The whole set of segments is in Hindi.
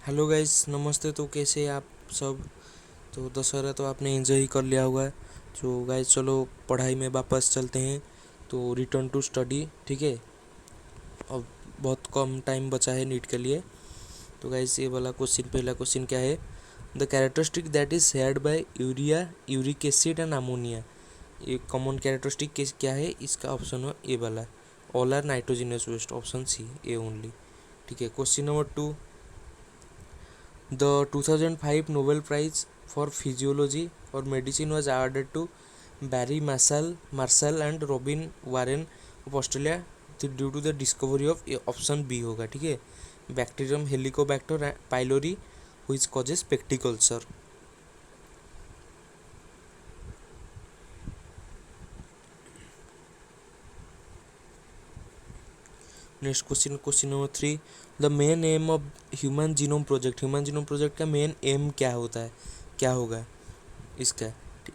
हेलो गाइस, नमस्ते। तो कैसे हैं आप सब? तो दशहरा तो आपने एंजॉय ही कर लिया होगा। तो गाइस चलो पढ़ाई में वापस चलते हैं। तो रिटर्न टू स्टडी, ठीक है। अब बहुत कम टाइम बचा है नीट के लिए। तो गाइस ये वाला क्वेश्चन, पहला क्वेश्चन क्या है? The characteristic that is shared by urea, uric acid and ammonia. ये कॉमन कैरेक्टरिस्टिक क्या है? इसका ऑप्शन है ए वाला, all are nitrogenous waste, option C, A only. ठीक है। Question number 2, the 2005 Nobel Prize for Physiology or Medicine was awarded to Barry Marshall and Robin Warren of Australia due to the discovery of option B होगा, ठीक है, Bacterium Helicobacter pylori which causes spectic ulcer। Next question, question number 3, the main M of human genome project. Human genome project का मेन एम क्या होता है, क्या होगा इसका?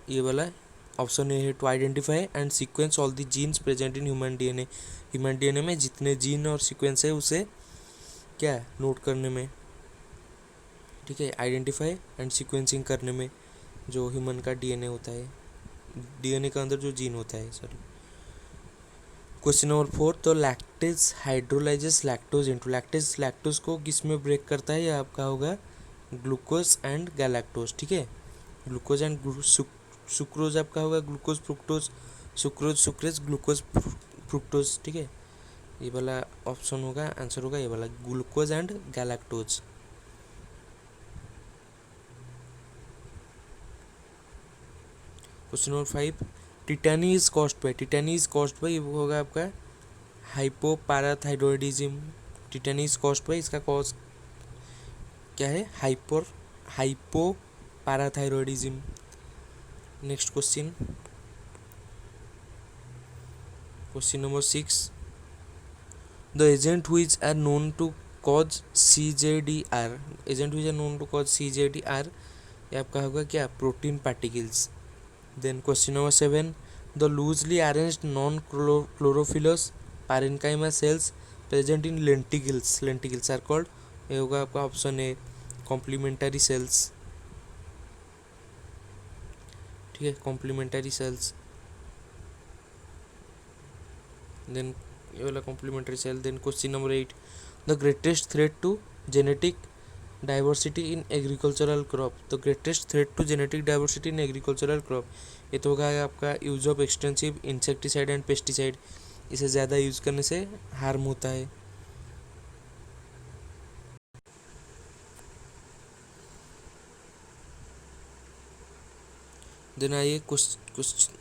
ये वाला ऑप्शन ए है, to identify and sequence all the genes present in human DNA. Human DNA में जितने जीन और सीक्वेंस है उसे क्या नोट करने में, ठीक है, आइडेंटिफाई एंड सीक्वेंसिंग करने में, जो ह्यूमन का डीएनए होता है, डीएनए का अंदर जो जीन होता है, सॉरी। क्वेश्चन नंबर 4, तो lactase hydrolyses lactose into. Lactase lactose को किस में ब्रेक करता है? ये आपका होगा ग्लूकोज एंड गैलेक्टोज, ठीक है। ग्लूकोज एंड सुक्रोज आपका होगा glucose fructose, sucrose sucrase glucose fructose, ठीक है। ये वाला ऑप्शन होगा, आंसर होगा ये वाला, glucose and galactose. Question number 5, tetany is caused by. Tetany is caused by, ये होगा आपका hypoparathyroidism. Tetany is caused by, इसका कॉज क्या है? Hypoparathyroidism. Next question, question number 6, the agent which are known to cause CJDR। Agent which are known to cause CJDR, ये आपका होगा क्या? Protein particles. Then question number 7, the loosely arranged non chlorophyllous parenchyma cells present in lenticels, lenticels are called, ये होगा आपका ऑप्शन है कॉम्प्लीमेंटरी सेल्स, ठीक है, कॉम्प्लीमेंटरी सेल्स। देन ये वाला complementary cell. Then question number 8, the greatest threat to genetic diversity in agricultural crop. The greatest threat to genetic diversity in agricultural crop, ये तो होगा आपका use of extensive insecticide and pesticide. इसे ज़्यादा यूज करने से हार्म होता है। देन आइए क्वेश्चन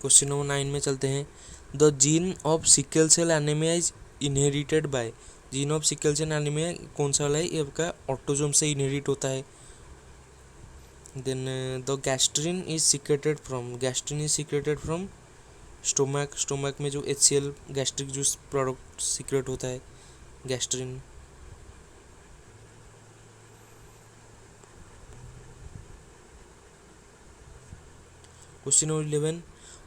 क्वेश्चन नंबर 9 में चलते हैं। The gene of sickle cell anaemia is inherited by. Gene of sickle cell anaemia कौन सा वाला है? ये आपका ऑटोजोम से इनहेरिट होता है। Then the gastrin is secreted from. Gastrin is secreted from stomach. Stomach में जो HCl gastric juice product secrete होता है, gastrin. Question number 11,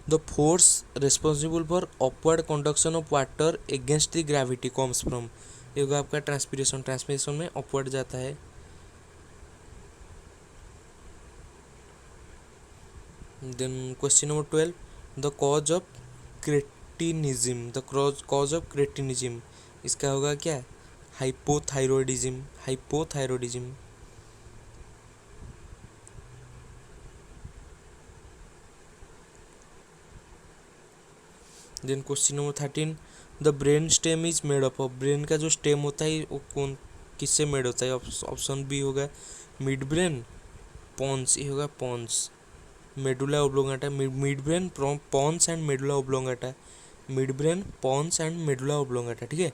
the force responsible for upward conduction of water against the gravity comes from. ये होगा आपका ट्रांसपिरेशन। ट्रांसपिरेशन में अपवर्ड जाता है। Then question number 12, the cause of cretinism. The cause of cretinism, इसका होगा क्या? Hypothyroidism, hypothyroidism. Then question number 13, the brain stem is made up of. Brain का जो स्टेम होता है वो कौन किससे मेड होता है? ऑप्शन बी होगा मिड ब्रेन, पॉन्स, ये होगा pons, medulla oblongata. Midbrain, pons and medulla oblongata. Midbrain, pons and medulla oblongata, ठीक है।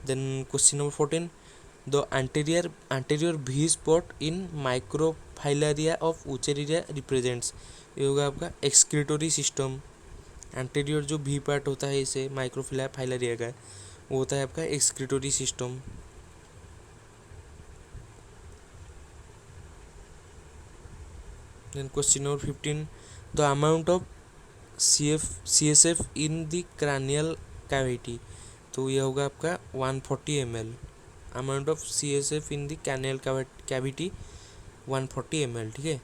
Then question number 14, the anterior V spot in microfilaria of Wuchereria represents. ये होगा आपका एक्सक्रीटोरी सिस्टम। एंटीरियर जो भी पार्ट होता है इसे माइक्रोफिला फाइलरिया का, वो होता है आपका excretory system. Then question number 15, the amount of CSF in the cranial cavity, तो ये होगा आपका 140 ml। Amount of CSF in the cranial cavity 140 ml, ठीक है।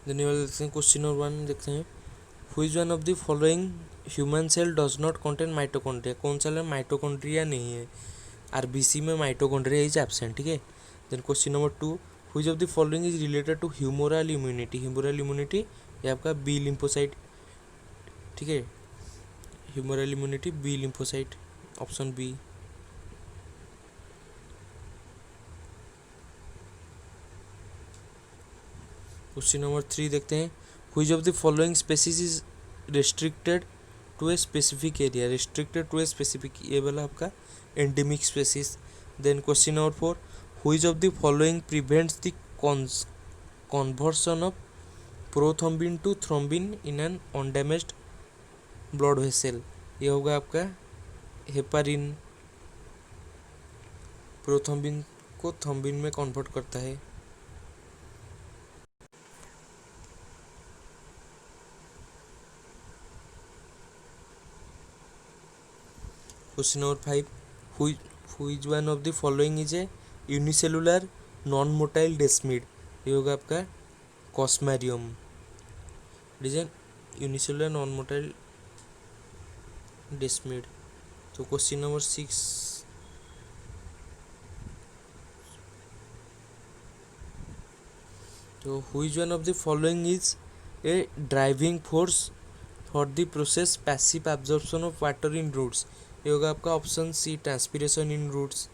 धन्यवाद। देखते हैं क्वेश्चन नंबर 1, देखते हैं which one of the following human cell does not contain mitochondria, कौन सा माइटोकॉन्ड्रिया नहीं है। RBC में माइटोकॉन्ड्रिया इज एब्सेंट, ठीक है। Then question number 2, which of the following is related to humoral immunity, humoral immunity ये आपका बी लिम्फोसाइट, ठीक है। Humoral immunity B lymphocyte, option B. Question number 3 देखते हैं which of the following species is restricted to a specific area, restricted to a specific, ये वाला आपका endemic species. Then question number 4, which of the following prevents the conversion of prothrombin to thrombin in an undamaged blood vessel, ये होगा आपका हेपारिन, प्रोथ्रोम्बिन को थ्रोम्बिन में कन्वर्ट करता है। Question number 5, which one of the following is a unicellular non motile desmid, ये होगा आपका Cosmarium, it is a unicellular non motile desmid. तो क्वेश्चन नंबर 6, तो which one of the following is a driving force for the process passive absorption of water in roots, ये होगा आपका option C, transpiration in roots,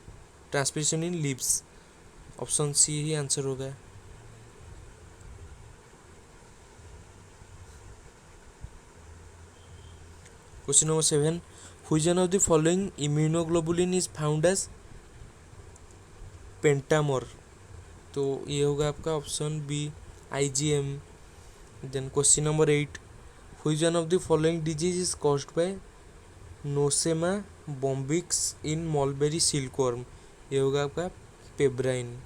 transpiration in leaves, option C ही आंसर होगा। Question number 7, which one of the following immunoglobulin is found as pentamer, तो ये होगा आपका option B, IgM। Then question number 8, which one of the following disease is caused by Nosema bombycis in mulberry silkworm, ये होगा आपका पेब्राइन,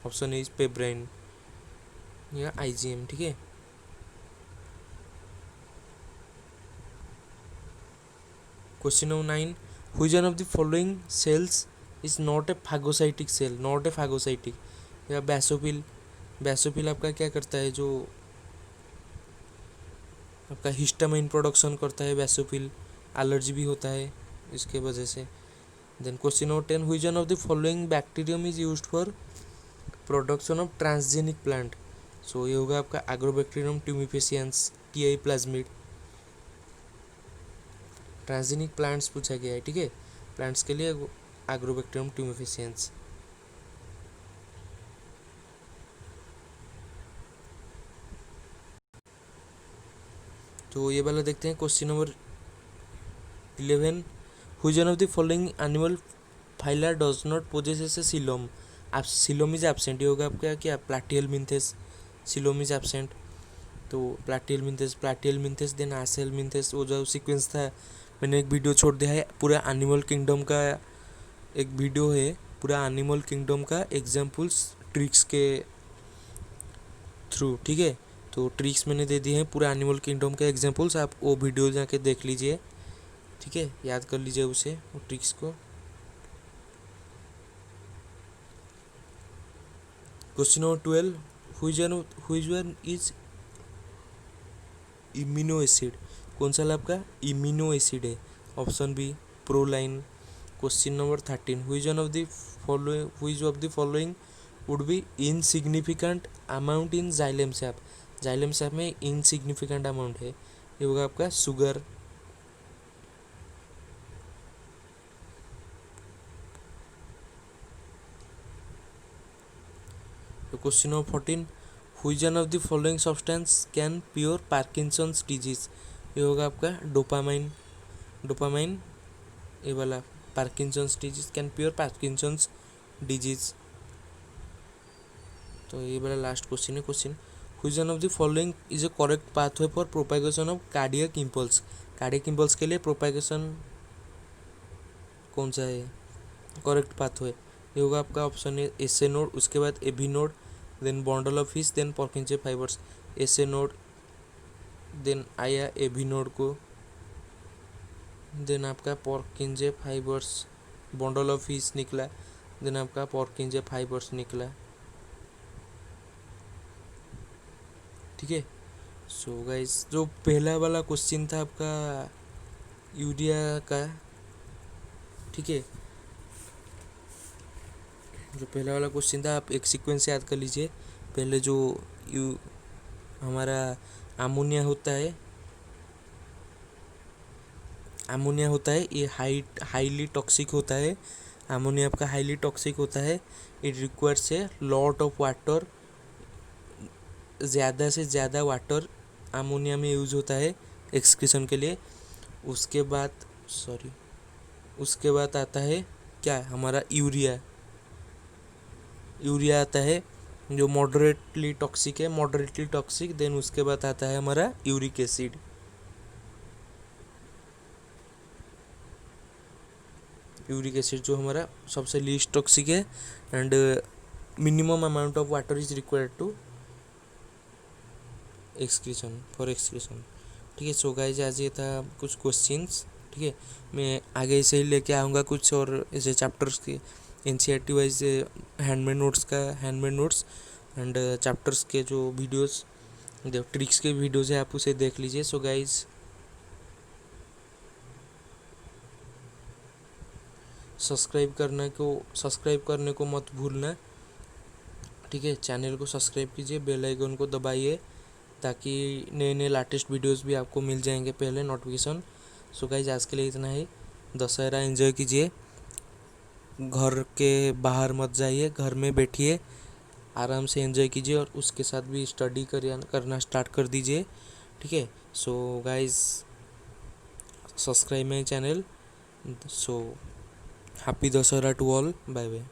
ऑप्शन इज पेब्राइन या IgM, ठीक है। Question number 9, which one of the following cells is not a phagocytic cell, not a phagocytic, या बैसोफिल, बैसोफिल आपका क्या करता है, जो आपका हिस्टामाइन प्रोडक्शन करता है, बैसोफिल एलर्जी भी होता है इसके वजह से। Then question number 10, which one of the following bacterium is used for production of transgenic plant, so ये होगा आपका Agrobacterium tumefaciens, TI plasmid. Transgenic plants पूछा गया है, ठीक है, प्लांट्स के लिए एग्रोबैक्टीरियम ट्यूमिफेसियंस। तो ये वाला देखते हैं question number 11, which one of the following animal phyla does not possesses A coelom, आप सिलोम इज एब्सेंट, ये होगा आपका क्या, प्लाटियल मिंथेस, सिलोम इज एब्सेंट, तो प्लाटियल मिंथेस देन आसेल मिंथेस, वो जो सीक्वेंस था मैंने एक वीडियो छोड़ दिया है, पूरा एनिमल किंगडम का एक वीडियो है, पूरा एनिमल किंगडम का एग्जाम्पल्स ट्रिक्स के थ्रू, ठीक है। तो ट्रिक्स मैंने दे दिए हैं पूरा एनिमल किंगडम के एग्जाम्पल्स, आप वो वीडियो जाके देख लीजिए, ठीक है, याद कर लीजिए उसे, वो ट्रिक्स को। Question number 12, which one is imino acid, कौन सा आपका इम्यूनो एसिड है, option B, proline. Question number 13, which of the following would be insignificant amount in xylem sap, xylem sap में इनसिग्निफिकेंट अमाउंट है, ये होगा आपका शुगर। तो question number 14, which one of the following substance can cure Parkinson's disease, ये होगा आपका डोपामाइन, डोपामाइन ये वाला Parkinson's disease, can cure Parkinson's disease. तो ये वाला लास्ट क्वेश्चन है। Question, which one of the following is a correct pathway for propagation of cardiac impulse, cardiac impulse के लिए प्रोपागेशन कौन सा है करेक्ट पाथवे, ये होगा आपका ऑप्शन है SA नोड, उसके बाद AV node, then bundle of His, then Purkinje fibres, S A node, then आया ए भी नोड को, देन आपका Purkinje fibres, bundle of His निकला, देन आपका पर्किंजे फाइबर्स निकला। ठीक है। सो गाइस, जो पहला वाला क्वेश्चन था आपका यूरिया का, ठीक है, जो पहला वाला क्वेश्चन था आप एक सीक्वेंस याद कर लीजिए। पहले जो यू हमारा अमोनिया होता है, अमोनिया होता है, ये हाईली टॉक्सिक होता है। अमोनिया आपका हाईली टॉक्सिक होता है। It requires a lot of water, ज़्यादा से ज़्यादा वाटर अमोनिया में यूज़ होता है एक्सक्रीशन के लिए। उसके बाद उसके बाद आता है क्या, हमारा यूरिया। यूरिया आता है जो मॉडरेटली टॉक्सिक है, देन उसके बाद आता है हमारा यूरिक एसिड। यूरिक एसिड जो हमारा सबसे लीस्ट टॉक्सिक है and minimum amount of water is required to excretion. ठीक है। सो गाइस, आज ये था कुछ क्वेश्चंस। ठीक है, मैं आगे से ही लेके आऊँगा कुछ और ऐसे चैप्टर्स के NCERT wise handmade notes and chapters के जो वीडियोस, जो ट्रिक्स के वीडियोस है, आप उसे देख लीजिए। सो गाइस, सब्सक्राइब करने को मत भूलना। ठीक है, चैनल को सब्सक्राइब कीजिए, बेल आइकन को दबाइए ताकि नए नए लेटेस्ट वीडियोस भी आपको मिल जाएंगे पहले नोटिफिकेशन। सो गाइस, आज के लिए इतना ही। दशहरा एंजॉय कीजिए, घर के बाहर मत जाइए, घर में बैठिए, आराम से एंजॉय कीजिए और उसके साथ भी स्टडी करना स्टार्ट कर दीजिए। ठीक है। So guys, subscribe my channel. So happy Dussehra to all, bye bye.